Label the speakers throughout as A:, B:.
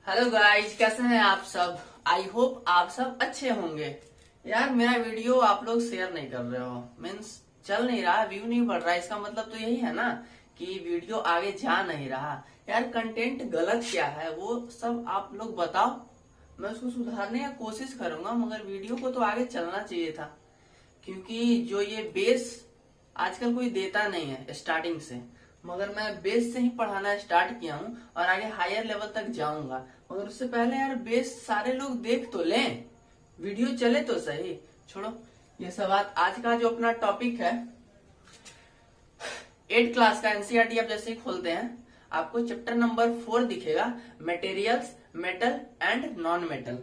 A: Hello guys, कैसे हैं आप सब। आई होप आप सब अच्छे होंगे। यार मेरा वीडियो आप लोग शेयर नहीं कर रहे हो, मीन्स चल नहीं रहा, व्यू नहीं बढ़ रहा। इसका मतलब तो यही है ना कि वीडियो आगे जा नहीं रहा। यार कंटेंट गलत क्या है वो सब आप लोग बताओ, मैं उसको सुधारने की कोशिश करूंगा, मगर वीडियो को तो आगे चलना चाहिए था। क्योंकि जो ये बेस आजकल कोई देता नहीं है स्टार्टिंग से, मगर मैं बेस से ही पढ़ाना स्टार्ट किया हूँ और आगे हायर लेवल तक जाऊंगा। मगर उससे पहले यार बेस सारे लोग देख तो लें, वीडियो चले तो सही। छोड़ो ये सब बात। आज का जो अपना टॉपिक है 8 क्लास का एनसीईआरटी, आप जैसे ही खोलते हैं आपको चैप्टर नंबर 4 दिखेगा, materials, metal and non metal.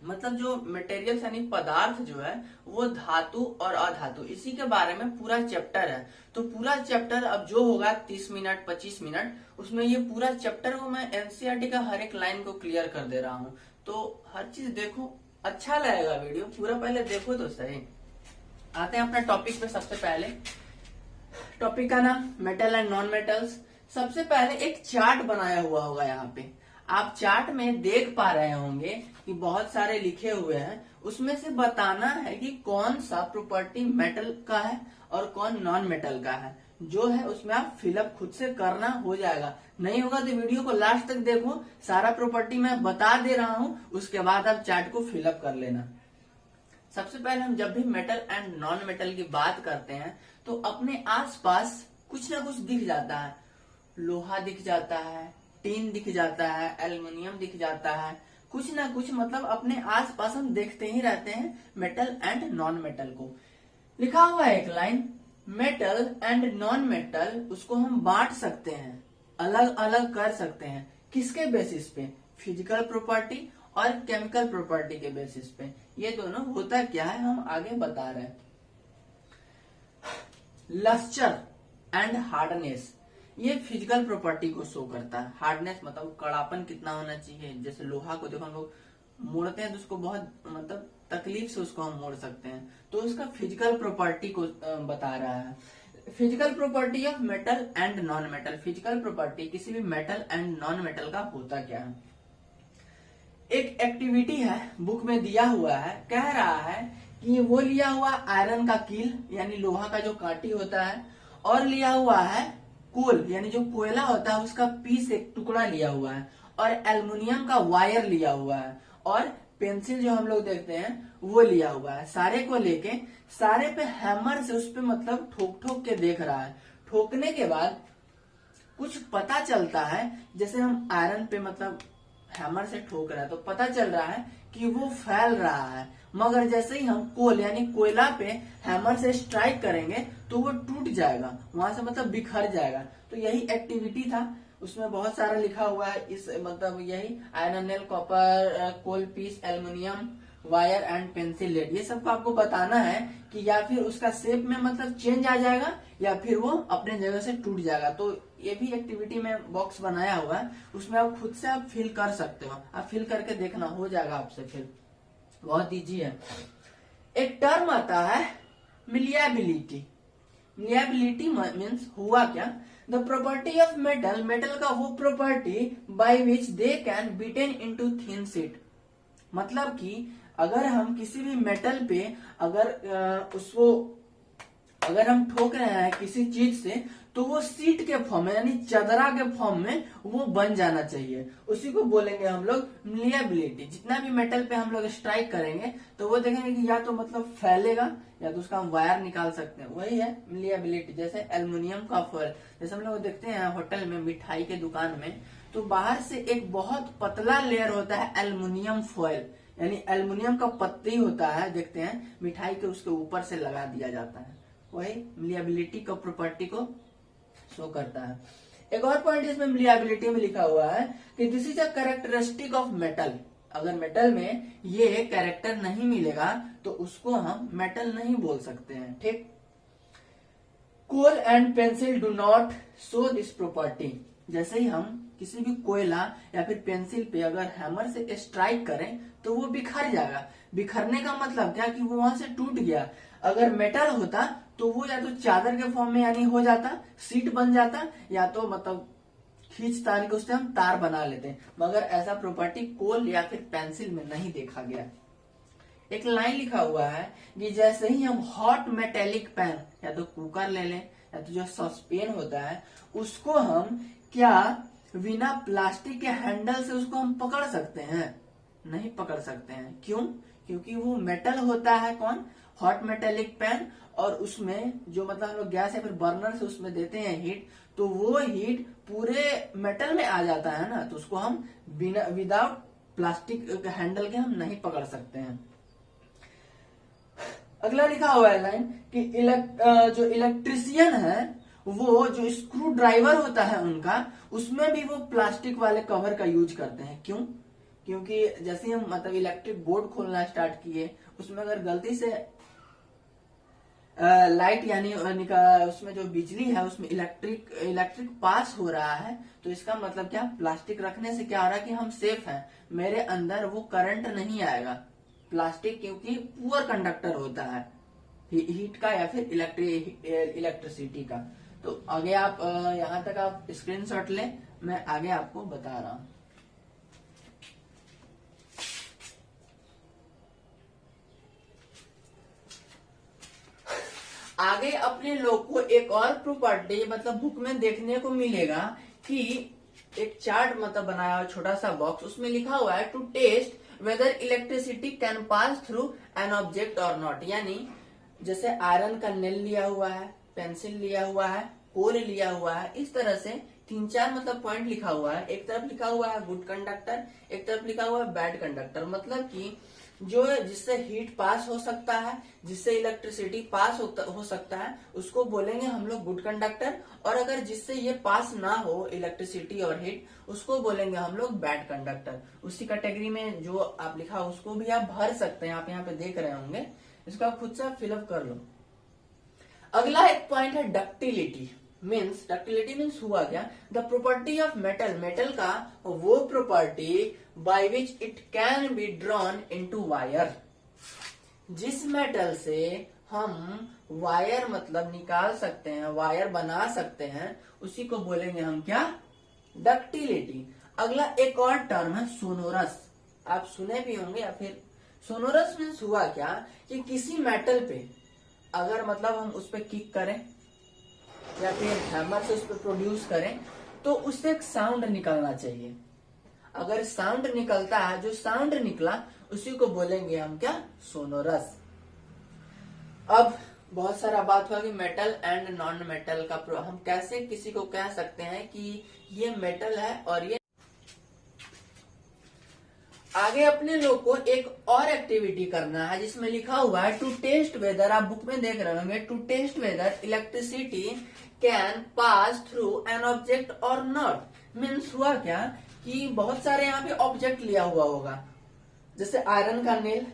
A: मतलब जो मटेरियल्स यानी पदार्थ जो है वो धातु और अधातु, इसी के बारे में पूरा चैप्टर है। तो पूरा चैप्टर अब जो होगा 30 मिनट 25 मिनट, उसमें ये पूरा चैप्टर को मैं एनसीईआरटी का हर एक लाइन को क्लियर कर दे रहा हूँ। तो हर चीज देखो, अच्छा लगेगा वीडियो पूरा, पहले देखो तो सही। आते हैं अपना टॉपिक पे। सबसे पहले टॉपिक का नाम मेटल एंड नॉन मेटल्स। सबसे पहले एक चार्ट बनाया हुआ होगा यहाँ पे, आप चार्ट में देख पा रहे होंगे कि बहुत सारे लिखे हुए हैं। उसमें से बताना है कि कौन सा प्रॉपर्टी मेटल का है और कौन नॉन मेटल का है। जो है उसमें आप फिलअप खुद से करना, हो जाएगा। नहीं होगा तो वीडियो को लास्ट तक देखो, सारा प्रॉपर्टी मैं बता दे रहा हूँ, उसके बाद आप चार्ट को फिलअप कर लेना। सबसे पहले हम जब भी मेटल एंड नॉन मेटल की बात करते हैं तो अपने आसपास कुछ ना कुछ दिख जाता है। लोहा दिख जाता है, टीन दिख जाता है, एल्युमिनियम दिख जाता है, कुछ ना कुछ मतलब अपने आसपास हम देखते ही रहते हैं मेटल एंड नॉन मेटल को। लिखा हुआ है एक line, metal and non metal, उसको हम बांट सकते हैं, अलग अलग कर सकते हैं। किसके बेसिस पे? फिजिकल प्रॉपर्टी और केमिकल प्रॉपर्टी के बेसिस पे। ये दोनों होता क्या है हम आगे बता रहे हैं। लस्टर एंड हार्डनेस, ये फिजिकल प्रॉपर्टी को शो करता है। हार्डनेस मतलब कड़ापन कितना होना चाहिए। जैसे लोहा को देखो हम लोग मोड़ते हैं तो उसको बहुत मतलब तकलीफ से उसको हम मोड़ सकते हैं, तो उसका फिजिकल प्रॉपर्टी को बता रहा है। Physical property of metal and non metal, physical property किसी भी मेटल एंड नॉन मेटल का होता क्या है। एक एक्टिविटी है बुक में दिया हुआ है, कह रहा है कि वो लिया हुआ आयरन का कील यानी लोहा का जो कांटी होता है, और लिया हुआ है कोल यानी जो कोयला होता है उसका पीस एक टुकड़ा लिया हुआ है, और एल्युमिनियम का वायर लिया हुआ है, और पेंसिल जो हम लोग देखते हैं वो लिया हुआ है। सारे को लेके सारे पे हैमर से उस पे मतलब ठोक ठोक के देख रहा है। ठोकने के बाद कुछ पता चलता है, जैसे हम आयरन पे मतलब हैमर से ठोक रहा है तो पता चल रहा है कि वो फैल रहा है। मगर जैसे ही हम कोल यानी कोयला पे हैमर से स्ट्राइक करेंगे तो वो टूट जाएगा, वहां से मतलब बिखर जाएगा। तो यही एक्टिविटी था, उसमें बहुत सारा लिखा हुआ है। इस मतलब यही iron nail, copper, coal piece, aluminium wire and pencil lead, ये सबको आपको बताना है कि या फिर उसका शेप में मतलब चेंज आ जाएगा या फिर वो अपने जगह से टूट जाएगा। तो ये भी एक्टिविटी में बॉक्स बनाया हुआ है, उसमें आप खुद से आप फिल कर सकते हो, आप फिल करके देखना, हो जाएगा आपसे फिल, बहुत इजी है। एक टर्म आता है मिलिएबिलिटी। मिलिएबिलिटी मीन्स हुआ क्या, the property of metal, metal का वो property by which they can beaten into thin sheet. मतलब कि अगर हम किसी भी मेटल पे अगर उसको अगर हम ठोक रहे हैं किसी चीज से, तो वो सीट के फॉर्म में यानी चदरा के फॉर्म में वो बन जाना चाहिए। उसी को बोलेंगे हम लोग मिलिएबिलिटी। जितना भी मेटल पे हम लोग स्ट्राइक करेंगे तो वो देखेंगे कि या तो मतलब फैलेगा या तो उसका हम वायर निकाल सकते हैं, वही है मिलिएबिलिटी। जैसे एल्युमिनियम का फॉयल, जैसे हम लोग देखते हैं होटल में, मिठाई के दुकान में, तो बाहर से एक बहुत पतला लेयर होता है एल्युमिनियम फॉयल, यानी एल्युमिनियम का पत्ती होता है, देखते हैं मिठाई के उसके ऊपर से लगा दिया जाता है। वही मिलिएबिलिटी का प्रॉपर्टी को शो करता है। एक और पॉइंट इसमें मिलिएबिलिटी में लिखा हुआ है कि this is a characteristic of metal. अगर मेटल में ये कैरेक्टर नहीं मिलेगा तो उसको हम मेटल नहीं बोल सकते हैं, ठीक। Coal and pencil do not show this property. जैसे ही हम किसी भी कोयला या फिर पेंसिल पे अगर हैमर से स्ट्राइक करें तो वो बिखर जाएगा। बिखरने का मतलब क्या कि वो वहां से टूट गया। अगर मेटल होता तो वो या तो चादर के फॉर्म में यानी हो जाता, सीट बन जाता, या तो मतलब खींच तार के उससे हम तार बना लेते हैं, मगर ऐसा प्रॉपर्टी कोल या फिर पेंसिल में नहीं देखा गया। एक लाइन लिखा हुआ है कि जैसे ही हम हॉट मेटेलिक पैन या तो कुकर ले लें या तो जो सॉसपेन होता है उसको हम क्या बिना प्लास्टिक के हैंडल से उसको हम पकड़ सकते हैं? नहीं पकड़ सकते हैं। क्यों? क्योंकि वो मेटल होता है, कौन? हॉट मेटेलिक पैन, और उसमें जो मतलब हम लोग गैस या फिर बर्नर से उसमें देते हैं हीट, तो वो हीट पूरे मेटल में आ जाता है ना, तो उसको हम बिना विदाउट प्लास्टिक हैंडल के हम नहीं पकड़ सकते हैं। अगला लिखा हुआ है लाइन कि जो इलेक्ट्रिशियन है वो जो स्क्रू ड्राइवर होता है उनका, उसमें भी वो प्लास्टिक वाले कवर का यूज करते हैं। क्यों? क्योंकि जैसे हम मतलब इलेक्ट्रिक बोर्ड खोलना स्टार्ट किए, उसमें अगर गलती से लाइट यानी उसमें जो बिजली है उसमें इलेक्ट्रिक पास हो रहा है, तो इसका मतलब क्या, प्लास्टिक रखने से क्या हो रहा है कि हम सेफ हैं, मेरे अंदर वो करंट नहीं आएगा। प्लास्टिक क्योंकि पुअर कंडक्टर होता है हीट का या फिर इलेक्ट्रिसिटी का। तो आगे आप यहाँ तक आप स्क्रीनशॉट लें, मैं आगे आपको बता रहा हूँ। आगे अपने लोग को एक और प्रॉपर्टी मतलब बुक में देखने को मिलेगा कि एक चार्ट मतलब बनाया हुआ छोटा सा बॉक्स, उसमें लिखा हुआ है to test whether electricity can pass through an object और नॉट। यानी जैसे आयरन का नेल लिया हुआ है, पेंसिल लिया हुआ है, कोल लिया हुआ है, इस तरह से 3-4 मतलब पॉइंट लिखा हुआ है। एक तरफ लिखा हुआ है गुड कंडक्टर, एक तरफ लिखा हुआ है बैड कंडक्टर। मतलब कि जो जिससे हीट पास हो सकता है, जिससे इलेक्ट्रिसिटी पास हो सकता है, उसको बोलेंगे हम लोग गुड कंडक्टर, और अगर जिससे ये पास ना हो इलेक्ट्रिसिटी और हीट, उसको बोलेंगे हम लोग बैड कंडक्टर। उसी कैटेगरी में जो आप लिखा उसको भी आप भर सकते हैं, आप यहाँ पे देख रहे होंगे, इसको आप खुद से फिलअप कर लो। अगला एक पॉइंट है डक्टिलिटी। डक्टिलिटी मीन्स हुआ क्या, the property of metal, metal का वो property by which it can be drawn into wire, जिस मेटल से हम वायर मतलब निकाल सकते हैं, वायर बना सकते हैं, उसी को बोलेंगे हम क्या, डक्टिलिटी। अगला एक और टर्म है सोनोरस, आप सुने भी होंगे या फिर। सोनोरस मीन्स हुआ क्या कि किसी मेटल पे अगर मतलब हम उस पर किक करें या फिर हैमर से उस पर प्रोड्यूस करें, तो उससे एक साउंड निकलना चाहिए। अगर साउंड निकलता है, जो साउंड निकला उसी को बोलेंगे हम क्या, सोनोरस। अब बहुत सारा बात हुआ कि मेटल एंड नॉन मेटल का हम कैसे किसी को कह सकते हैं कि ये मेटल है और ये। आगे अपने लोग को एक और एक्टिविटी करना है जिसमें लिखा हुआ है टू टेस्ट वेदर, आप बुक में देख रहे होंगे, to test whether electricity can pass through an object और नॉट। मीन्स हुआ क्या कि बहुत सारे यहाँ पे ऑब्जेक्ट लिया हुआ होगा, जैसे आयरन का नेल,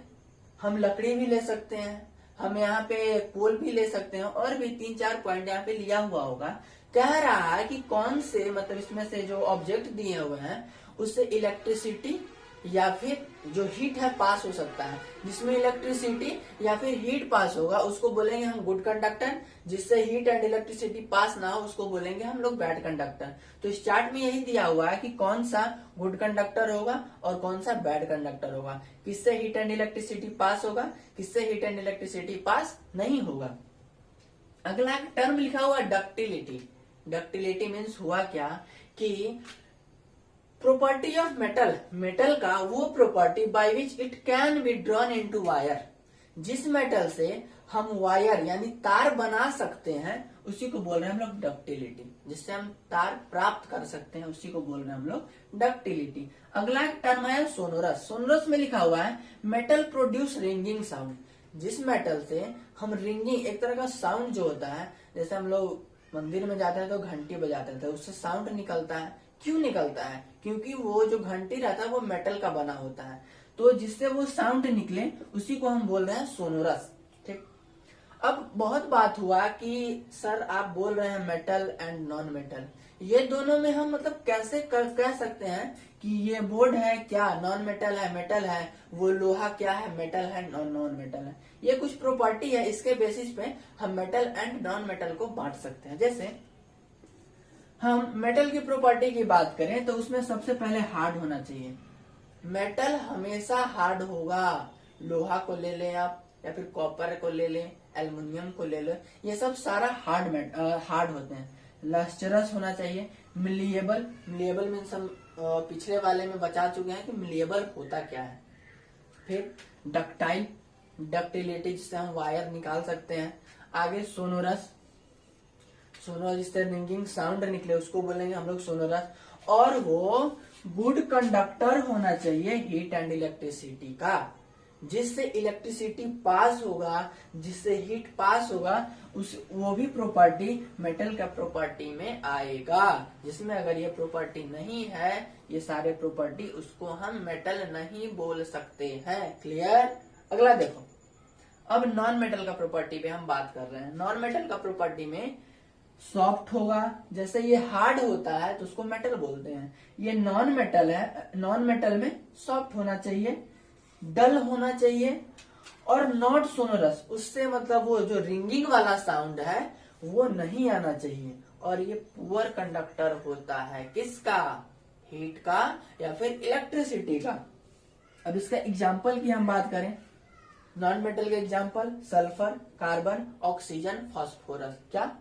A: हम लकड़ी भी ले सकते हैं, हम यहाँ पे कोल भी ले सकते हैं, और भी 3-4 पॉइंट यहाँ पे लिया हुआ होगा। कह रहा है कि कौन से मतलब इसमें से जो ऑब्जेक्ट दिए हुए हैं उससे इलेक्ट्रिसिटी या फिर जो हीट है पास हो सकता है। जिसमें इलेक्ट्रिसिटी या फिर हीट पास होगा उसको बोलेंगे हम गुड कंडक्टर, जिससे हीट एंड इलेक्ट्रिसिटी पास ना हो उसको बोलेंगे हम लोग बैड कंडक्टर। तो इस चार्ट में यही दिया हुआ है कि कौन सा गुड कंडक्टर होगा और कौन सा बैड कंडक्टर होगा, किससे हीट एंड इलेक्ट्रिसिटी पास होगा, किससे हीट एंड इलेक्ट्रिसिटी पास नहीं होगा। अगला टर्म लिखा हुआ डक्टिलिटी। डक्टिलिटी मीन्स हुआ क्या कि प्रॉपर्टी ऑफ मेटल, मेटल का वो property by which it can be drawn into wire, जिस मेटल से हम वायर यानी तार बना सकते हैं उसी को बोल रहे हैं हम लोग डक्टिलिटी। जिससे हम तार प्राप्त कर सकते हैं उसी को बोल रहे हैं हम लोग डक्टिलिटी। अगला एक टर्म है सोनोरस। सोनोरस में लिखा हुआ है मेटल प्रोड्यूस रिंगिंग साउंड, जिस मेटल से हम रिंगिंग एक तरह का साउंड जो होता है, जैसे हम लोग मंदिर में जाते हैं तो घंटी बजाते थे, उससे साउंड निकलता है। क्यों निकलता है? क्योंकि वो जो घंटी रहता है वो मेटल का बना होता है, तो जिससे वो साउंड निकले उसी को हम बोल रहे हैं सोनोरस। ठीक। अब बहुत बात हुआ कि सर आप बोल रहे हैं मेटल एंड नॉन मेटल, ये दोनों में हम मतलब कैसे कह सकते हैं कि ये बोर्ड है क्या नॉन मेटल है, मेटल है, वो लोहा क्या है, मेटल है, नॉन मेटल है। ये कुछ प्रॉपर्टी है, इसके बेसिस पे हम मेटल एंड नॉन मेटल को बांट सकते हैं। जैसे हम मेटल की प्रॉपर्टी की बात करें तो उसमें सबसे पहले हार्ड होना चाहिए। मेटल हमेशा हार्ड होगा। लोहा को ले लें आप, या फिर कॉपर को ले लें, एल्युमिनियम को ले लें, ये सब सारा हार्ड होते हैं। लस्टरस होना चाहिए। मिलिएबल, मिलिएबल मीन्स हम पिछले वाले में बचा चुके हैं कि मिलिएबल होता क्या है। फिर डक्टाइल, डक्टिलिटी जिससे हम वायर निकाल सकते हैं। आगे सोनोरस, सोनोरस जिससे रिंगिंग साउंड निकले उसको बोलेंगे हम लोग सोनोरस। और वो गुड कंडक्टर होना चाहिए हीट एंड इलेक्ट्रिसिटी का, जिससे इलेक्ट्रिसिटी पास होगा, जिससे हीट पास होगा, उस वो भी प्रॉपर्टी मेटल का प्रॉपर्टी में आएगा। जिसमें अगर ये प्रॉपर्टी नहीं है, ये सारे प्रॉपर्टी, उसको हम मेटल नहीं बोल सकते हैं। क्लियर? अगला देखो, अब नॉन मेटल का प्रॉपर्टी पे हम बात कर रहे हैं। नॉन मेटल का प्रॉपर्टी में सॉफ्ट होगा। जैसे ये हार्ड होता है तो उसको मेटल बोलते हैं। ये नॉन मेटल है, नॉन मेटल में सॉफ्ट होना चाहिए, डल होना चाहिए और नॉट सोनोरस। उससे मतलब वो जो रिंगिंग वाला साउंड है वो नहीं आना चाहिए। और ये पुअर कंडक्टर होता है किसका? हीट का या फिर इलेक्ट्रिसिटी का। अब इसका एग्जाम्पल की हम बात करें, नॉन मेटल के example sulphur, carbon, oxygen, phosphorus. क्या?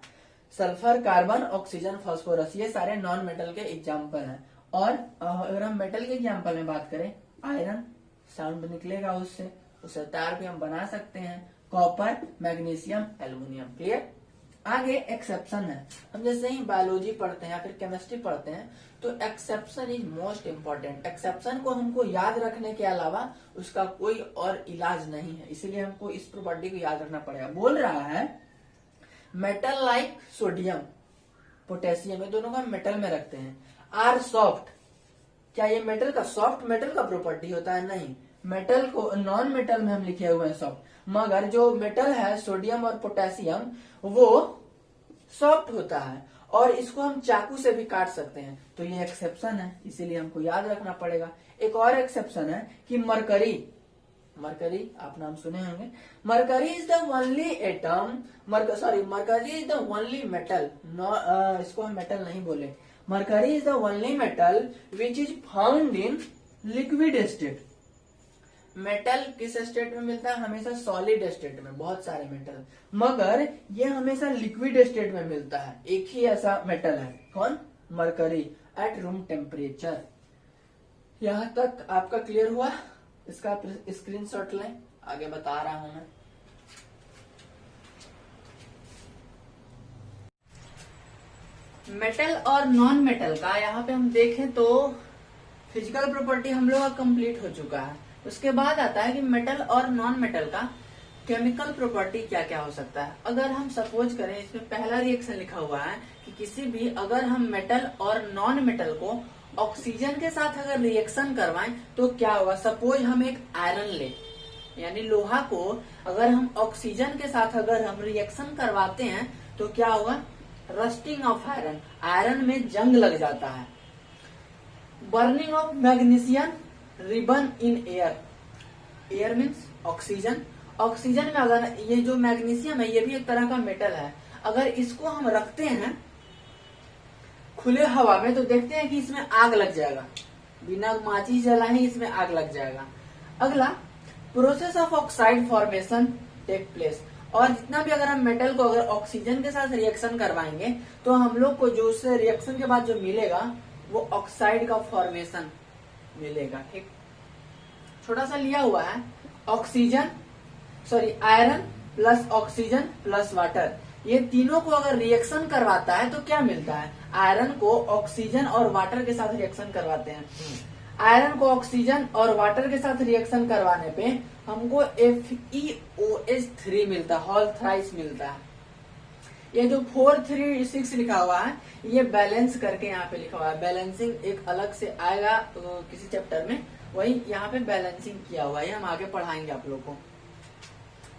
A: सल्फर, कार्बन, ऑक्सीजन, फास्फोरस, ये सारे नॉन मेटल के एग्जाम्पल हैं। और अगर हम मेटल के एग्जाम्पल में बात करें, आयरन, साउंड निकलेगा उससे, उसे तार भी हम बना सकते हैं। Copper, magnesium, aluminium. क्लियर? आगे एक्सेप्शन है। हम जैसे ही बायोलॉजी पढ़ते हैं या फिर केमिस्ट्री पढ़ते हैं तो exception is most important. Exception को हमको याद रखने के अलावा उसका कोई और इलाज नहीं है, इसीलिए हमको इस प्रॉपर्टी को याद रखना पड़ेगा। बोल रहा है मेटल लाइक सोडियम, पोटेशियम, ये दोनों का मेटल में रखते हैं, आर सॉफ्ट। क्या ये मेटल का सॉफ्ट मेटल का प्रॉपर्टी होता है? नहीं। मेटल को नॉन मेटल में हम लिखे हुए हैं सॉफ्ट, मगर जो मेटल है सोडियम और पोटेशियम वो सॉफ्ट होता है और इसको हम चाकू से भी काट सकते हैं। तो ये एक्सेप्शन है, इसीलिए हमको याद रखना पड़ेगा। एक और एक्सेप्शन है कि मरकरी, मरकरी आप नाम सुने होंगे। Mercury is the only atom, mercury is the only metal, इसको हम मेटल नहीं बोले। Mercury is the only metal which is found in liquid state. Metal किस स्टेट में मिलता है? हमेशा सॉलिड स्टेट में, बहुत सारे मेटल, मगर ये हमेशा लिक्विड स्टेट में मिलता है। एक ही ऐसा मेटल है, कौन? Mercury, at room temperature. यहां तक आपका क्लियर हुआ? इसका स्क्रीनशॉट लें, आगे बता रहा हूं मैं। मेटल और नॉन मेटल का यहाँ पे हम देखें तो फिजिकल प्रॉपर्टी हम लोग का कंप्लीट हो चुका है। उसके बाद आता है कि मेटल और नॉन मेटल का केमिकल प्रॉपर्टी क्या क्या हो सकता है। अगर हम सपोज करें, इसमें पहला रिएक्शन लिखा हुआ है कि किसी भी, अगर हम मेटल और नॉन मेटल को ऑक्सीजन के साथ अगर रिएक्शन करवाएं तो क्या होगा। सपोज हम एक आयरन ले, यानी लोहा को अगर हम ऑक्सीजन के साथ अगर हम रिएक्शन करवाते हैं तो क्या होगा? रस्टिंग ऑफ आयरन, आयरन में जंग लग जाता है। Burning of magnesium, ribbon in air, air means oxygen. Oxygen में अगर ये जो मैग्नीशियम है ये भी एक तरह का मेटल है, अगर इसको हम रखते हैं खुले हवा में तो देखते हैं कि इसमें आग लग जाएगा, बिना माचिस जलाए ही इसमें आग लग जाएगा। अगला, process of oxide formation take place. और जितना भी अगर हम मेटल को अगर ऑक्सीजन के साथ रिएक्शन करवाएंगे तो हम लोग को जो उससे रिएक्शन के बाद जो मिलेगा वो ऑक्साइड का फॉर्मेशन मिलेगा। ठीक, छोटा सा लिया हुआ है, oxygen iron plus oxygen plus water, ये तीनों को अगर रिएक्शन करवाता है तो क्या मिलता है? आयरन को ऑक्सीजन और वाटर के साथ रिएक्शन करवाते हैं। आयरन को ऑक्सीजन और वाटर के साथ रिएक्शन करवाने पे हमको FeOH3 मिलता है, होल थ्राइस मिलता है। ये जो 436 लिखा हुआ है ये बैलेंस करके यहाँ पे लिखा हुआ है, बैलेंसिंग एक अलग से आएगा तो किसी चैप्टर में, वही यहाँ पे बैलेंसिंग किया हुआ है, हम आगे पढ़ाएंगे आप लोग को।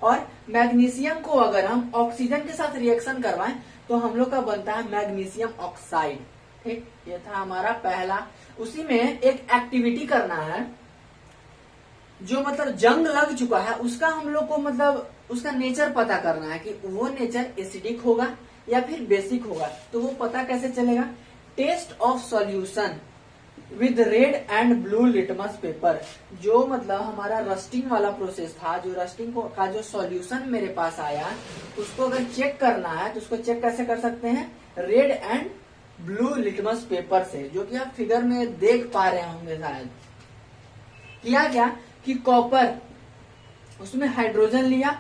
A: और मैग्नीशियम को अगर हम ऑक्सीजन के साथ रिएक्शन करवाएं तो हम लोग का बनता है मैग्नीशियम ऑक्साइड। ठीक, ये था हमारा पहला। उसी में एक एक्टिविटी करना है, जो मतलब जंग लग चुका है उसका हम लोग को मतलब उसका नेचर पता करना है कि वो नेचर एसिडिक होगा या फिर बेसिक होगा। तो वो पता कैसे चलेगा? Test of solution with red and blue litmus paper. जो मतलब हमारा रस्टिंग वाला प्रोसेस था, जो रस्टिंग का जो सॉल्यूशन मेरे पास आया, उसको अगर चेक करना है तो उसको चेक कैसे कर सकते हैं, red and blue litmus paper से, जो कि आप फिगर में देख पा रहे होंगे शायद। किया क्या कि कॉपर, उसमें हाइड्रोजन लिया,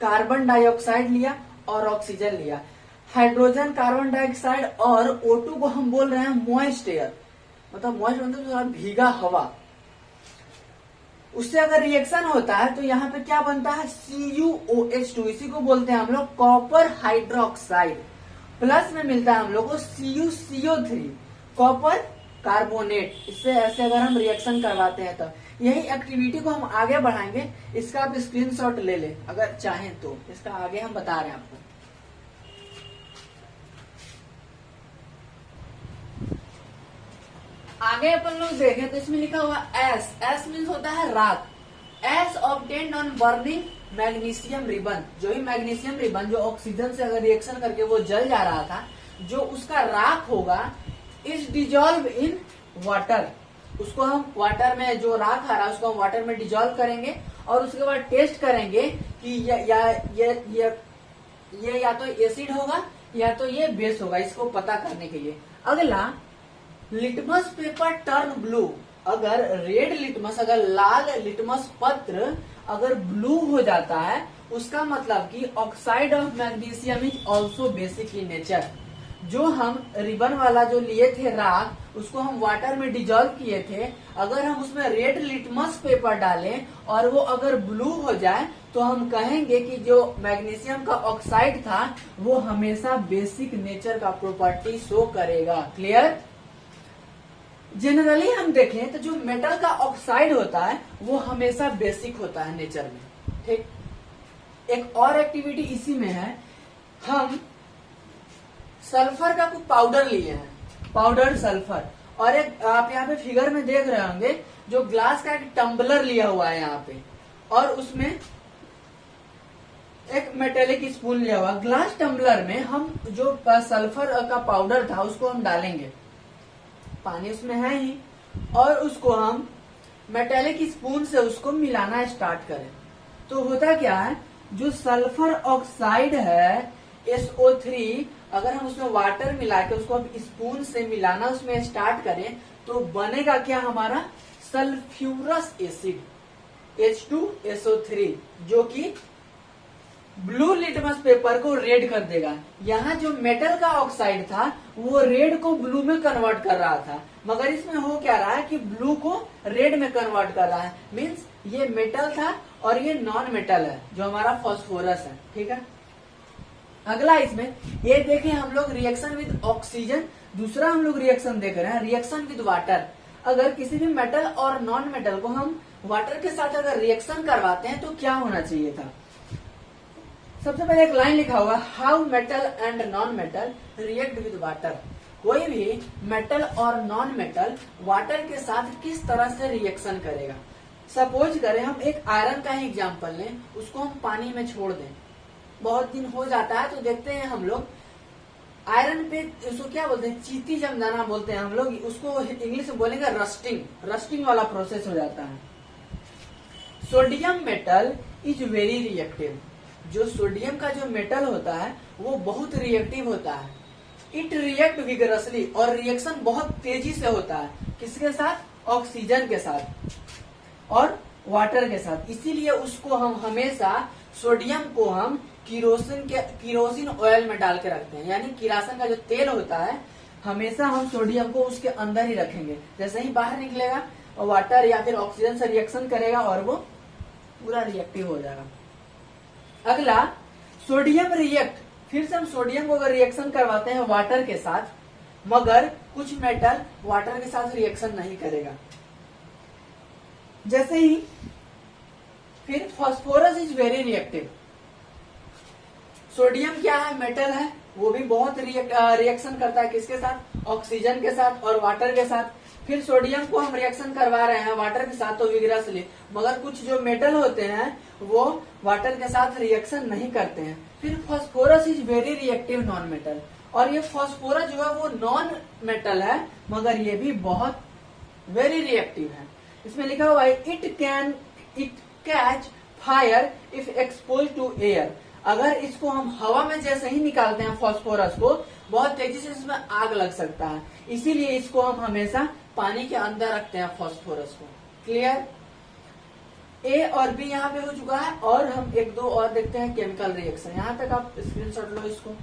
A: कार्बन डाइऑक्साइड लिया और ऑक्सीजन लिया। हाइड्रोजन, कार्बन डाइऑक्साइड और O2 को हम बोल रहे हैं मॉइस्ट एयर, मतलब मॉइस्ट मतलब थोड़ा भीगा हवा। उससे अगर रिएक्शन होता है तो यहाँ पे क्या बनता है, CuOH2, इसी को बोलते हैं हम लोग कॉपर हाइड्रोक्साइड। प्लस में मिलता है हम लोग को CuCO3, कॉपर कार्बोनेट। इससे ऐसे अगर हम रिएक्शन करवाते हैं तब यही एक्टिविटी को हम आगे बढ़ाएंगे। इसका आप स्क्रीनशॉट ले ले अगर चाहें तो, इसका आगे हम बता रहे हैं आपको। आगे अपन लोग देखें तो इसमें लिखा हुआ एस, एस मीन्स होता है राख। S obtained on burning magnesium ribbon, जो ही मैग्नीशियम रिबन जो ऑक्सीजन से अगर रिएक्शन करके वो जल जा रहा था, जो उसका राख होगा इज डिजॉल्व इन वाटर। उसको हम वाटर में, जो राख आ रहा है उसको हम वाटर में डिजॉल्व करेंगे और उसके बाद टेस्ट करेंगे कि ये या तो एसिड होगा या तो ये बेस होगा, इसको पता करने के लिए। अगला, लिटमस पेपर टर्न ब्लू। अगर रेड लिटमस, अगर लाल लिटमस पत्र अगर ब्लू हो जाता है, उसका मतलब कि oxide of magnesium is also basic in nature. जो हम रिबन वाला जो लिए थे राख, उसको हम वाटर में डिजॉल्व किए थे, अगर हम उसमें रेड लिटमस पेपर डालें और वो अगर ब्लू हो जाए तो हम कहेंगे कि जो मैग्नीशियम का ऑक्साइड था वो हमेशा बेसिक नेचर का प्रॉपर्टी शो करेगा। क्लियर? जनरली हम देखें तो जो मेटल का ऑक्साइड होता है वो हमेशा बेसिक होता है नेचर में। ठीक, एक और एक्टिविटी इसी में है, हम सल्फर का कुछ पाउडर लिए हैं, पाउडर सल्फर, और एक आप यहाँ पे फिगर में देख रहे होंगे जो ग्लास का एक टम्बलर लिया हुआ है यहाँ पे, और उसमें एक मेटेलिक स्पून लिया हुआ। ग्लास टम्बलर में हम जो सल्फर का पाउडर था उसको हम डालेंगे, पानी उसमें है ही, और उसको हम मेटेलिक स्पून से उसको मिलाना स्टार्ट करें तो होता क्या है, जो सल्फर ऑक्साइड है SO3, अगर हम उसमें वाटर मिला के उसको हम स्पून से मिलाना उसमें स्टार्ट करें तो बनेगा क्या, हमारा सल्फ्यूरस एसिड H2SO3, जो कि ब्लू लिटमस पेपर को रेड कर देगा। यहाँ जो मेटल का ऑक्साइड था वो रेड को ब्लू में कन्वर्ट कर रहा था, मगर इसमें हो क्या रहा है कि ब्लू को रेड में कन्वर्ट कर रहा है। मीन्स ये मेटल था और ये नॉन मेटल है जो हमारा फास्फोरस है। ठीक है, अगला इसमें ये देखें हम लोग रिएक्शन विद ऑक्सीजन, दूसरा हम लोग रिएक्शन देख रहे हैं रिएक्शन विद वाटर। अगर किसी भी मेटल और नॉन मेटल को हम वाटर के साथ अगर रिएक्शन करवाते हैं तो क्या होना चाहिए था। सबसे पहले एक लाइन लिखा हुआ, how metal and non metal react with water. कोई भी मेटल और नॉन मेटल वाटर के साथ किस तरह से रिएक्शन करेगा। सपोज करें हम एक आयरन का ही एग्जांपल लें, उसको हम पानी में छोड़ दें, बहुत दिन हो जाता है तो देखते हैं हम लोग आयरन पे, उसको क्या बोलते हैं, चीती जम जाना बोलते हैं हम लोग, उसको इंग्लिश में बोलेंगे रस्टिंग, रस्टिंग वाला प्रोसेस हो जाता है। Sodium metal is very reactive. जो सोडियम का जो मेटल होता है वो बहुत रिएक्टिव होता है। इट रिएक्ट विगरसली, और रिएक्शन बहुत तेजी से होता है, किसके साथ, ऑक्सीजन के साथ और वाटर के साथ। इसीलिए उसको हम हमेशा, सोडियम को हम किरोसिन ऑयल में डाल के रखते हैं, यानी किरासन का जो तेल होता है हमेशा हम सोडियम को उसके अंदर ही रखेंगे। जैसे ही बाहर निकलेगा वाटर या फिर ऑक्सीजन से रिएक्शन करेगा और वो पूरा रिएक्टिव हो जाएगा। अगला, सोडियम रिएक्ट, फिर से हम सोडियम को अगर रिएक्शन करवाते हैं वाटर के साथ, मगर कुछ मेटल वाटर के साथ रिएक्शन नहीं करेगा। जैसे ही फिर phosphorus is very reactive. Sodium क्या है, मेटल है, वो भी बहुत रिएक्शन करता है, किसके साथ, ऑक्सीजन के साथ और वाटर के साथ। फिर सोडियम को हम रिएक्शन करवा रहे हैं वाटर के साथ तो विग्रसली, मगर कुछ जो मेटल होते हैं वो वाटर के साथ रिएक्शन नहीं करते हैं। फिर phosphorus is very reactive non metal, और ये फास्फोरस जो है वो नॉन मेटल है, मगर ये भी बहुत वेरी रिएक्टिव है। इसमें लिखा हुआ है it catch fire if expose to air. अगर इसको हम हवा में जैसे ही निकालते हैं फास्फोरस को, बहुत तेजी से इसमें आग लग सकता है, इसीलिए इसको हम हमेशा पानी के अंदर रखते हैं फास्फोरस को। क्लियर? ए और बी यहाँ पे हो चुका है, और हम एक दो और देखते हैं केमिकल रिएक्शन। यहां तक आप स्क्रीनशॉट लो इसको।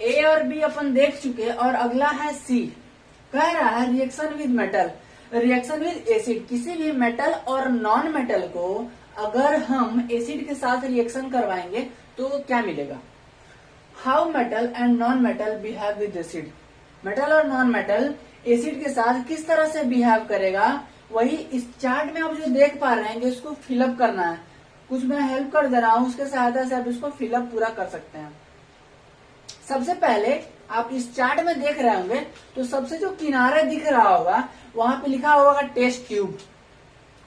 A: ए और बी अपन देख चुके, और अगला है सी। कह रहा है reaction with metal, reaction with acid. किसी भी मेटल और नॉन मेटल को अगर हम एसिड के साथ रिएक्शन करवाएंगे तो क्या मिलेगा। How metal and non metal behave with acid. Metal और नॉन मेटल एसिड के साथ किस तरह से बिहेव करेगा, वही इस चार्ट में आप जो देख पा रहे हैं, इसको फिलअप करना है। कुछ मैं हेल्प कर दे रहा हूं, उसके सहायता से आप इसको फिलअप पूरा कर सकते हैं। सबसे पहले आप इस चार्ट में देख रहे होंगे तो सबसे जो किनारे दिख रहा होगा वहां पे लिखा होगा टेस्ट ट्यूब।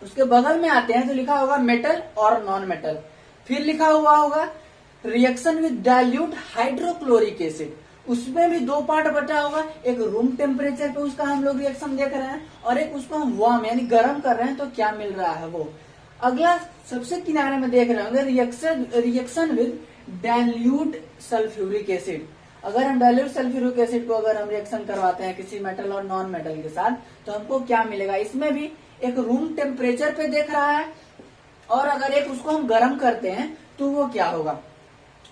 A: उसके बगल में आते हैं तो लिखा होगा मेटल और नॉन मेटल। फिर लिखा हुआ होगा reaction with dilute hydrochloric acid. उसमें भी दो पार्ट बटा होगा, एक रूम टेम्परेचर पे उसका हम लोग रिएक्शन देख रहे हैं, और एक उसको हम वार्म यानी गर्म कर रहे हैं तो क्या मिल रहा है वो। अगला सबसे किनारे में देख रहे होंगे reaction with dilute sulphuric acid. अगर हम डाइल्यूट सल्फ्यूरिक एसिड को अगर हम रिएक्शन करवाते हैं किसी मेटल और नॉन मेटल के साथ तो हमको क्या मिलेगा। इसमें भी एक रूम टेम्परेचर पे देख रहा है, और अगर एक उसको हम गर्म करते हैं तो वो क्या होगा।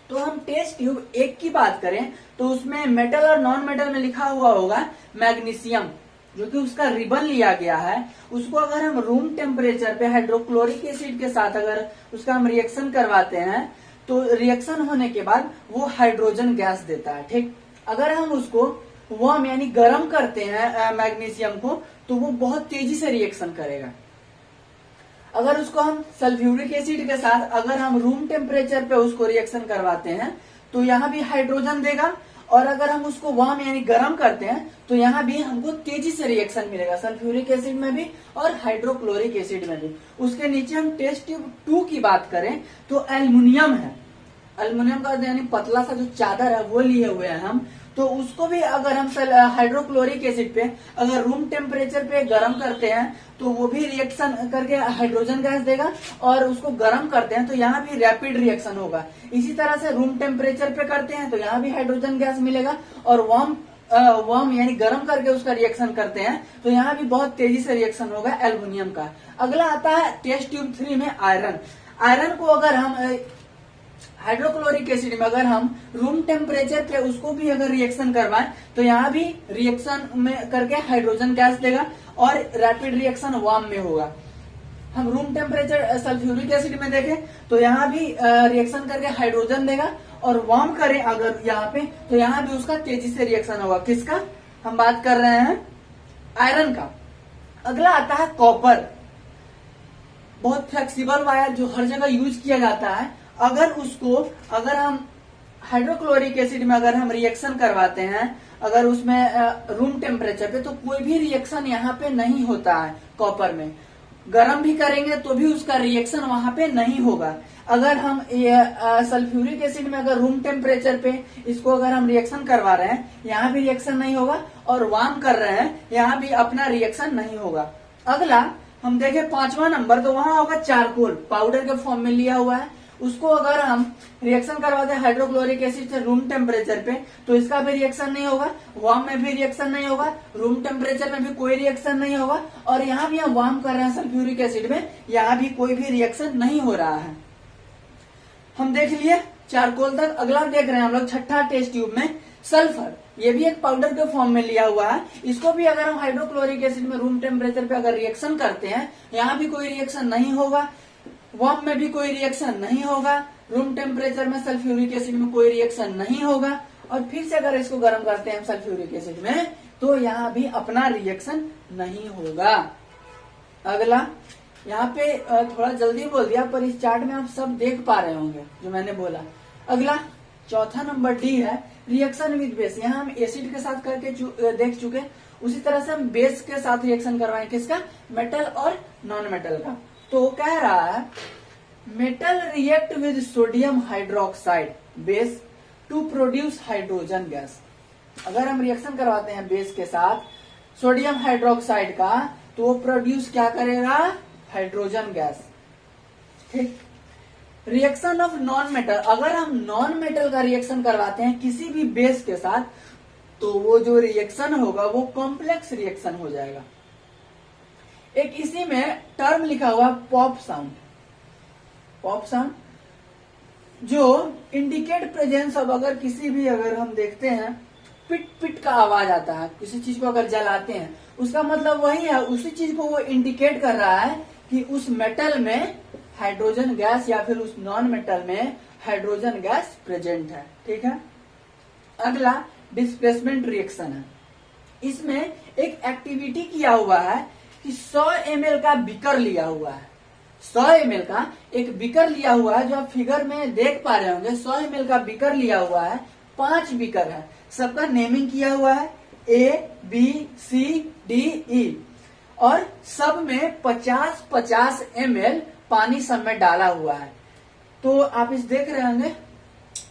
A: तो हम टेस्ट ट्यूब एक की बात करें तो उसमें मेटल और नॉन मेटल में लिखा हुआ होगा मैग्नीशियम, जो कि उसका रिबन लिया गया है। उसको अगर हम रूम टेम्परेचर पे हाइड्रोक्लोरिक एसिड के साथ अगर उसका हम रिएक्शन करवाते हैं तो रिएक्शन होने के बाद वो हाइड्रोजन गैस देता है। ठीक, अगर हम उसको वार्म यानी गर्म करते हैं मैग्नीशियम को तो वो बहुत तेजी से रिएक्शन करेगा। अगर उसको हम सल्फ्यूरिक एसिड के साथ अगर हम रूम टेम्परेचर पे उसको रिएक्शन करवाते हैं तो यहाँ भी हाइड्रोजन देगा, और अगर हम उसको वार्म यानी गर्म करते हैं तो यहाँ भी हमको तेजी से रिएक्शन मिलेगा, सल्फ्यूरिक एसिड में भी और हाइड्रोक्लोरिक एसिड में भी। उसके नीचे हम टेस्ट ट्यूब 2 की बात करें तो एल्युमिनियम है। एल्युमिनियम का यानी पतला सा जो चादर है वो लिए हुए हैं हम, तो उसको भी अगर हम हाइड्रोक्लोरिक एसिड पे अगर रूम टेम्परेचर पे गर्म करते हैं तो वो भी रिएक्शन करके हाइड्रोजन गैस देगा, और उसको गर्म करते हैं तो यहाँ भी रैपिड रिएक्शन होगा। इसी तरह से रूम टेम्परेचर पे करते हैं तो यहाँ भी हाइड्रोजन गैस मिलेगा, और वार्म यानी गर्म करके उसका रिएक्शन करते हैं तो यहाँ भी बहुत तेजी से रिएक्शन होगा एल्युमिनियम का। अगला आता है टेस्ट ट्यूब 3 में आयरन। आयरन को अगर हम हाइड्रोक्लोरिक एसिड में अगर हम रूम टेम्परेचर पे उसको भी अगर रिएक्शन करवाएं तो यहाँ भी रिएक्शन में करके हाइड्रोजन गैस देगा, और रैपिड रिएक्शन वार्म में होगा। हम रूम टेम्परेचर सल्फ्यूरिक एसिड में देखें तो यहाँ भी रिएक्शन करके हाइड्रोजन देगा, और वार्म करें अगर यहाँ पे तो यहाँ भी उसका तेजी से रिएक्शन होगा। किसका हम बात कर रहे हैं? आयरन का। अगला आता है कॉपर। बहुत फ्लेक्सिबल वायर जो हर जगह यूज किया जाता है। अगर हम हाइड्रोक्लोरिक एसिड में अगर हम रिएक्शन करवाते हैं अगर उसमें रूम टेम्परेचर पे तो कोई भी रिएक्शन यहाँ पे नहीं होता है कॉपर में। गर्म भी करेंगे तो भी उसका रिएक्शन वहां पे नहीं होगा। अगर हम सल्फ्यूरिक एसिड में अगर रूम टेम्परेचर पे इसको अगर हम रिएक्शन करवा रहे हैं यहाँ भी रिएक्शन नहीं होगा, और वार्म कर रहे हैं यहाँ भी अपना रिएक्शन नहीं होगा। अगला हम देखें 5वां नंबर, तो वहां होगा चारकोल, पाउडर के फॉर्म में लिया हुआ है। उसको अगर हम रिएक्शन करवाते हैं हाइड्रोक्लोरिक एसिड से रूम टेम्परेचर पे तो इसका भी रिएक्शन नहीं होगा, वार्म में भी रिएक्शन नहीं होगा, रूम टेम्परेचर में भी कोई रिएक्शन नहीं होगा, और यहाँ भी हम वार्म कर रहे हैं सल्फ्यूरिक एसिड में, यहाँ भी कोई भी रिएक्शन नहीं हो रहा है। हम देख लिए चारकोल तक। अगला देख रहे हैं हम लोग 6ठा टेस्ट ट्यूब में सल्फर। ये भी एक पाउडर के फॉर्म में लिया हुआ है। इसको भी अगर हम हाइड्रोक्लोरिक एसिड में रूम टेम्परेचर पे अगर रिएक्शन करते हैं यहाँ भी कोई रिएक्शन नहीं होगा, वार्म में भी कोई रिएक्शन नहीं होगा, रूम टेम्परेचर में सल्फ्यूरिक एसिड में कोई रिएक्शन नहीं होगा, और फिर से अगर इसको गर्म करते हैं सल्फ्यूरिक एसिड में तो यहाँ भी अपना रिएक्शन नहीं होगा। अगला यहाँ पे थोड़ा जल्दी बोल दिया पर इस चार्ट में आप सब देख पा रहे होंगे जो मैंने बोला। अगला चौथा नंबर डी है रिएक्शन विद बेस। यहाँ हम एसिड के साथ करके देख चुके, उसी तरह से हम बेस के साथ रिएक्शन करवाएं। किसका? मेटल और नॉन मेटल का। तो कह रहा है metal react with sodium hydroxide base to produce hydrogen gas. अगर हम रिएक्शन करवाते हैं बेस के साथ सोडियम हाइड्रोक्साइड का, तो वो प्रोड्यूस क्या करेगा? Hydrogen gas. ठीक। रिएक्शन ऑफ नॉन मेटल, अगर हम नॉन मेटल का रिएक्शन करवाते हैं किसी भी बेस के साथ, तो वो जो रिएक्शन होगा वो कॉम्प्लेक्स रिएक्शन हो जाएगा। एक इसी में टर्म लिखा हुआ पॉप साउंड। पॉप साउंड जो इंडिकेट प्रेजेंस ऑफ, अगर किसी भी, अगर हम देखते हैं पिट पिट का आवाज आता है, किसी चीज को अगर जलाते हैं, उसका मतलब वही है, उसी चीज को वो इंडिकेट कर रहा है कि उस मेटल में हाइड्रोजन गैस या फिर उस नॉन मेटल में हाइड्रोजन गैस प्रेजेंट है। ठीक है। अगला डिस्प्लेसमेंट रिएक्शन है। इसमें एक एक्टिविटी किया हुआ है कि 100 ml का बीकर लिया हुआ है। 100 ml का एक बीकर लिया हुआ है, जो आप फिगर में देख पा रहे होंगे। 100 ml का बीकर लिया हुआ है, 5 बीकर है, सबका नेमिंग किया हुआ है ABCDE, और सब में 50-50 ml पानी सब में डाला हुआ है। तो आप इस देख रहे होंगे,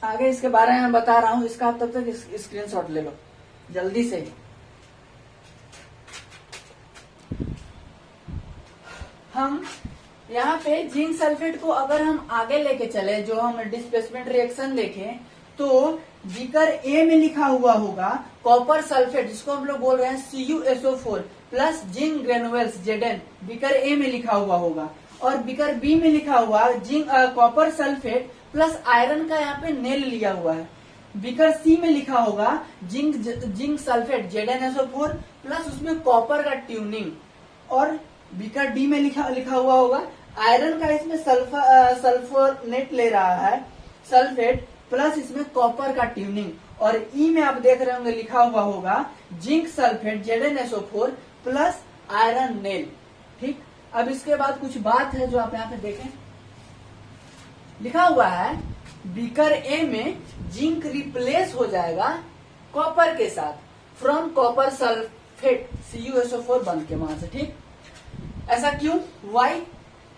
A: आगे इसके बारे में बता रहा हूं, इसका आप तब तक स्क्रीनशॉट ले लो जल्दी से। हम यहाँ पे जिंक सल्फेट को अगर हम आगे लेके चले, जो हम डिस्प्लेसमेंट रिएक्शन देखें, तो बीकर ए में लिखा हुआ होगा कॉपर सल्फेट, जिसको हम लोग बोल रहे हैं CuSO4 plus zinc granules Zn, beaker A में लिखा हुआ होगा। और बीकर बी में लिखा हुआ zinc copper sulphate plus iron का यहाँ पे नेल लिया हुआ है। बीकर सी में लिखा होगा जिंक सल्फेट ZnSO4 प्लस उसमें कॉपर का ट्यूनिंग। और बीकर डी में लिखा हुआ होगा आयरन का, इसमें सल्फोनेट ले रहा है सल्फेट प्लस इसमें कॉपर का ट्यूनिंग। और ई में आप देख रहे होंगे लिखा हुआ होगा zinc sulphate ZnSO4 plus iron nail. ठीक। अब इसके बाद कुछ बात है जो आप यहाँ पे देखें, लिखा हुआ है बीकर ए में जिंक रिप्लेस हो जाएगा कॉपर के साथ, फ्रॉम कॉपर सल्फेट CuSO4 बन के वहां से। ठीक। ऐसा क्यों? वाई?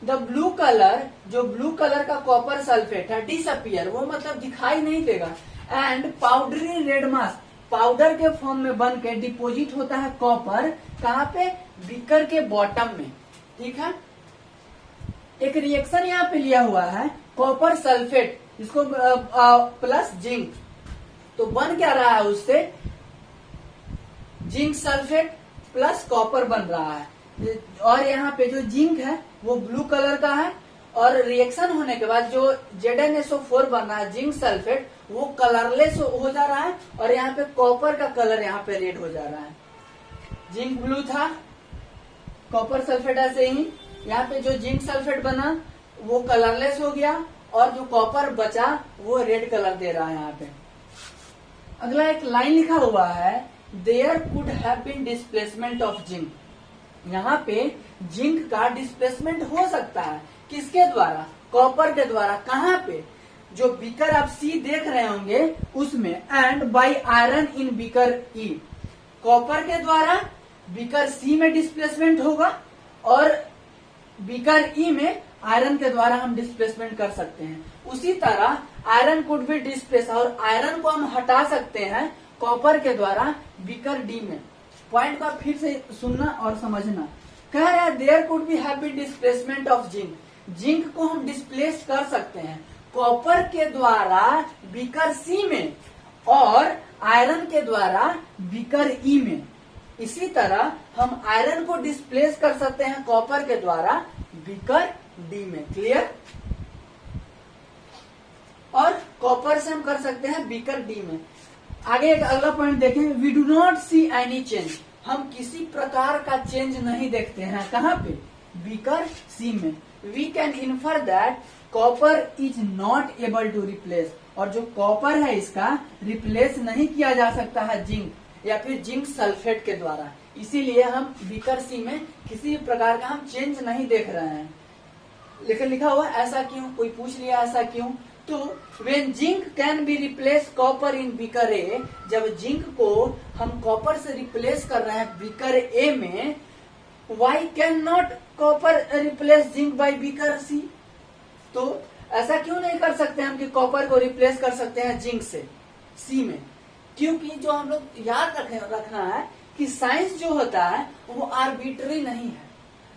A: द ब्लू कलर, जो ब्लू कलर का कॉपर सल्फेट है, डिसअपियर, वो मतलब दिखाई नहीं देगा। And powdery red mass, powder के फॉर्म में बन के डिपोजिट होता है कॉपर, कहाँ पे? बीकर के बॉटम में। ठीक है। एक रिएक्शन यहाँ पे लिया हुआ है कॉपर सल्फेट, इसको प्लस जिंक, तो बन क्या रहा है? उससे जिंक सल्फेट प्लस कॉपर बन रहा है। और यहाँ पे जो जिंक है वो ब्लू कलर का है, और रिएक्शन होने के बाद जो ZnSO4 बन रहा है जिंक सल्फेट, वो कलरलेस हो जा रहा है, और यहाँ पे कॉपर का कलर यहाँ पे रेड हो जा रहा है। जिंक ब्लू था, कॉपर सल्फेट ऐसे ही, यहाँ पे जो जिंक सल्फेट बना वो कलरलेस हो गया, और जो कॉपर बचा वो रेड कलर दे रहा है यहाँ पे। अगला एक लाइन लिखा हुआ है there could have been displacement of zinc. यहाँ पे जिंक का डिस्प्लेसमेंट हो सकता है, किसके द्वारा? कॉपर के द्वारा। कहाँ पे? जो बीकर आप सी देख रहे होंगे उसमें। And by iron in beaker E, copper के द्वारा बीकर सी में डिस्प्लेसमेंट होगा, और बीकर ई में आयरन के द्वारा हम डिस्प्लेसमेंट कर सकते हैं। उसी तरह आयरन कुड बी डिस्प्लेस, और आयरन को हम हटा सकते हैं कॉपर के द्वारा बीकर डी में। पॉइंट को फिर से सुनना और समझना। कह रहा है there could be have been displacement of zinc, zinc को हम डिस्प्लेस कर सकते हैं कॉपर के द्वारा बीकर सी में, और आयरन के द्वारा बीकर ई में। इसी तरह हम आयरन को डिस्प्लेस कर सकते हैं कॉपर के द्वारा बीकर डी में। क्लियर? और कॉपर से हम कर सकते हैं बीकर डी में। आगे एक अगला पॉइंट देखें, we do not see any change, हम किसी प्रकार का चेंज नहीं देखते हैं। कहाँ पे? बीकर सी में। We can infer that copper is not able to replace, और जो कॉपर है इसका रिप्लेस नहीं किया जा सकता है जिंक या फिर जिंक सल्फेट के द्वारा, इसीलिए हम बीकर सी में किसी प्रकार का हम चेंज नहीं देख रहे हैं। लेकिन लिखा हुआ ऐसा क्यों? कोई पूछ लिया ऐसा क्यों? तो when zinc can be replace copper in beaker A, जब जिंक को हम कॉपर से रिप्लेस कर रहे हैं बीकर ए में, why can not copper replace zinc by beaker C?
B: तो ऐसा क्यों नहीं कर सकते हम कि कॉपर को रिप्लेस कर सकते हैं जिंक से सी में? क्योंकि जो हम लोग याद रखना है कि साइंस जो होता है वो आर्बिट्री नहीं है,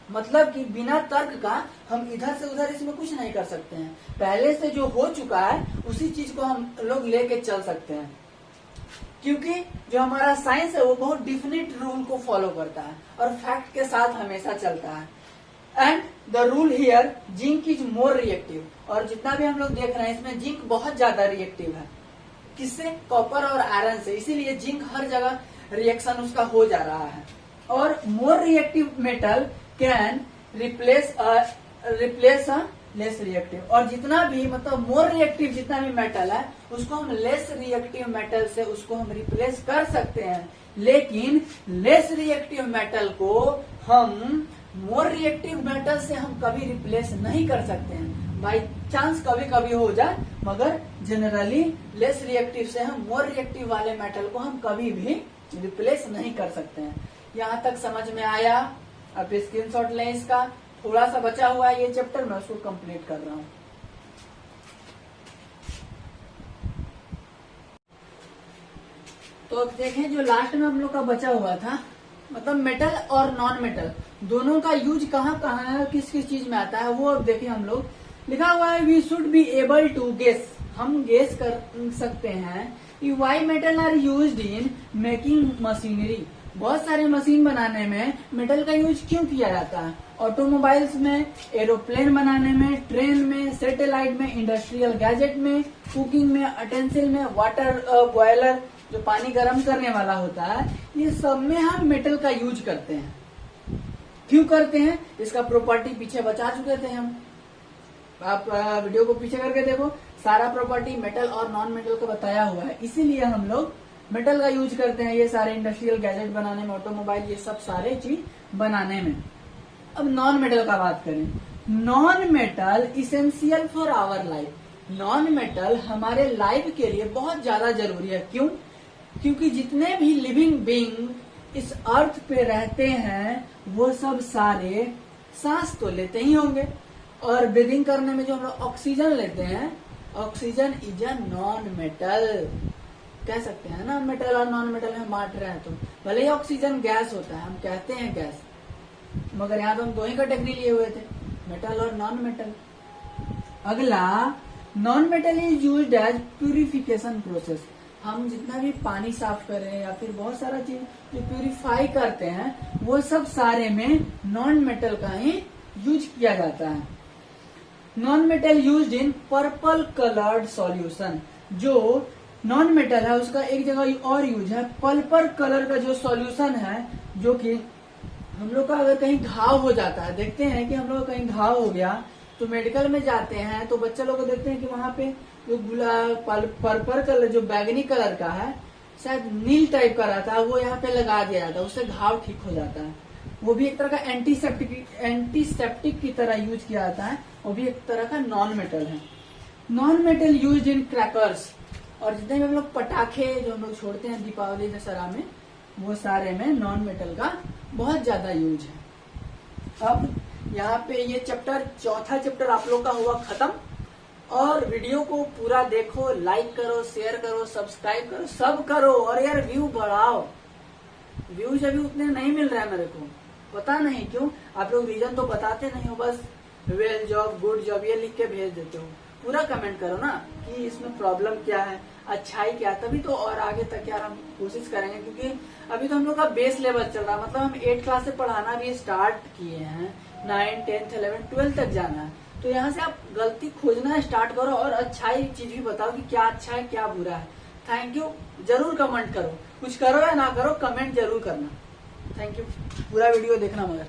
B: मतलब कि बिना तर्क का हम इधर से उधर इसमें कुछ नहीं कर सकते हैं। पहले से जो हो चुका है उसी चीज को हम लोग लेके चल सकते हैं, क्योंकि जो हमारा साइंस है वो बहुत डिफिनिट रूल को फॉलो करता है और फैक्ट के साथ हमेशा चलता है। And the rule here, zinc is more reactive. और जितना भी हम लोग देख रहे हैं इसमें जिंक बहुत ज्यादा रिएक्टिव है। किससे? कॉपर और आयरन से। इसीलिए जिंक हर जगह रिएक्शन उसका हो जा रहा है। और more reactive metal can replace less reactive. और जितना भी मतलब मोर रिएक्टिव जितना भी मेटल है उसको हम लेस रिएक्टिव मेटल से उसको हम रिप्लेस कर सकते हैं, लेकिन लेस रिएक्टिव मेटल को हम मोर रिएक्टिव मेटल से हम कभी रिप्लेस नहीं कर सकते हैं। बाई चांस कभी कभी हो जाए, मगर जनरली लेस रिएक्टिव से हम मोर रिएक्टिव वाले मेटल को हम कभी भी रिप्लेस नहीं कर सकते हैं। यहाँ तक समझ में आया? अब स्क्रीनशॉट लें इसका। थोड़ा सा बचा हुआ है ये चैप्टर, मैं उसको कंप्लीट कर रहा हूँ। तो अब देखें जो लास्ट में हम लोग का बचा हुआ था, मतलब मेटल और नॉन मेटल दोनों का यूज कहाँ कहाँ है, किस किस चीज में आता है, वो अब देखें हम लोग। लिखा हुआ है we should be able to guess, हम गेस कर सकते हैं कि why metal are used in making machinery. बहुत सारे मशीन बनाने में मेटल का यूज क्यों किया जाता है? ऑटोमोबाइल्स में, एरोप्लेन बनाने में, ट्रेन में, सैटेलाइट में, इंडस्ट्रियल गैजेट में, कुकिंग में, अटेंसिल में, वाटर बॉयलर जो पानी गर्म करने वाला होता है, ये सब में हम मेटल का यूज करते हैं। क्यों करते हैं? इसका प्रॉपर्टी पीछे बता चुके थे हम। आप वीडियो को पीछे करके देखो, सारा प्रॉपर्टी मेटल और नॉन मेटल का बताया हुआ है। इसीलिए हम लोग मेटल का यूज करते हैं ये सारे इंडस्ट्रियल गैजेट बनाने में, ऑटोमोबाइल, ये सब सारे चीज बनाने में। अब नॉन मेटल का बात करें, non metal essential for our life. Non metal हमारे लाइफ के लिए बहुत ज्यादा जरूरी है। क्यों? क्योंकि जितने भी लिविंग बीइंग इस अर्थ पे रहते हैं वो सब सारे सांस तो लेते ही होंगे, और ब्रीदिंग करने में जो हम लोग ऑक्सीजन लेते हैं, oxygen is a non metal. कह सकते हैं ना, मेटल और नॉन मेटल में बांट रहे हैं। तो भले ही ऑक्सीजन गैस होता है, हम कहते हैं गैस, मगर यहाँ तो हम दो ही कैटेगरी लिए हुए थे, मेटल और नॉन मेटल। अगला, non metal is used as purification process. हम जितना भी पानी साफ करें या फिर बहुत सारा चीज जो प्यूरिफाई करते हैं वो सब सारे में नॉन मेटल का ही यूज किया जाता है। Non metal used in purple coloured solution. जो नॉन मेटल है उसका एक जगह और यूज है, पर्पल कलर का जो सॉल्यूशन है, जो कि हम लोग का अगर कहीं घाव हो जाता है, देखते हैं कि हम लोग कहीं घाव हो गया तो मेडिकल में जाते हैं तो बच्चे लोग को देखते हैं कि वहां पे जो पर्पल कलर, जो बैगनी कलर का है, शायद नील टाइप का रहता है, वो यहाँ पे लगा दिया जाता है, उससे घाव ठीक हो जाता है। वो भी एक तरह का एंटीसेप्टिक की तरह यूज किया जाता है, वो भी एक तरह का नॉन मेटल है। Non metal use in crackers. और जितने भी हम लोग पटाखे जो हम लोग छोड़ते हैं दीपावली दशहरा में, वो सारे में नॉन मेटल का बहुत ज्यादा यूज है। अब यहाँ पे ये चैप्टर, चौथा चैप्टर आप लोग का हुआ खत्म। और वीडियो को पूरा देखो, लाइक करो, शेयर करो, सब्सक्राइब करो, सब करो। और यार व्यू बढ़ाओ, व्यूज अभी उतने नहीं मिल रहे हैं मेरे को, पता नहीं क्यों। आप लोग रीजन तो बताते नहीं हो, बस वेल जॉब, गुड जॉब ये लिख के भेज देते हो। पूरा कमेंट करो ना कि इसमें प्रॉब्लम क्या है, अच्छाई क्या है, तभी तो और आगे तक यार हम कोशिश करेंगे। क्योंकि अभी तो हम लोग का बेस लेवल चल रहा है, मतलब हम 8 क्लास से पढ़ाना भी स्टार्ट किए हैं, 9, 10, 11, 12 तक जाना है। तो यहाँ से आप गलती खोजना स्टार्ट करो और अच्छाई चीज भी बताओ कि क्या अच्छा है क्या बुरा है। Thank you. जरूर कमेंट करो, कुछ करो या ना करो, कमेंट जरूर करना। Thank you. पूरा वीडियो देखना मगर।